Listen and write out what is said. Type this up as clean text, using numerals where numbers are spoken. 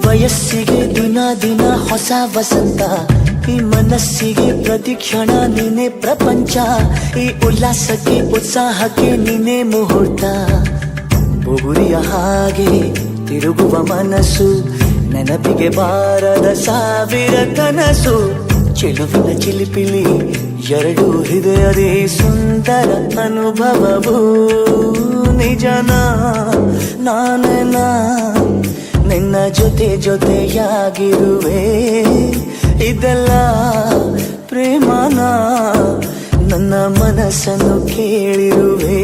ವಯಸ್ಸಿಗೆ ದಿನ ದಿನ ಹೊಸ ವಸಂತ, ಈ ಮನಸ್ಸಿಗೆ ಪ್ರತಿಕ್ಷಣ ನೀನೆ ಪ್ರಪಂಚ, ಈ ಉಲ್ಲಾಸಕ್ಕೆ ಉತ್ಸಾಹಕ್ಕೆ ನೀನೆ ಮುಹೂರ್ತ. ಬುಗುರಿಯ ಹಾಗೆ ತಿರುಗುವ ಮನಸ್ಸು, ನೆನಪಿಗೆ ಬಾರದ ಸಾವಿರ ಕನಸು. ಚೆಲುವಿನ ಚಿಲಿಪಿಲಿ ಎರಡು ಹೃದಯದೇ ಸುಂದರ ಅನುಭವವು. ನಿಜನ ನಾನ ನಿನ್ನ ಜೊತೆ ಜೊತೆಯಾಗಿರುವೆ, ಇದೆಲ್ಲ ಪ್ರೇಮನ ನನ್ನ ಮನಸ್ಸನ್ನು ಕೇಳಿರುವೆ.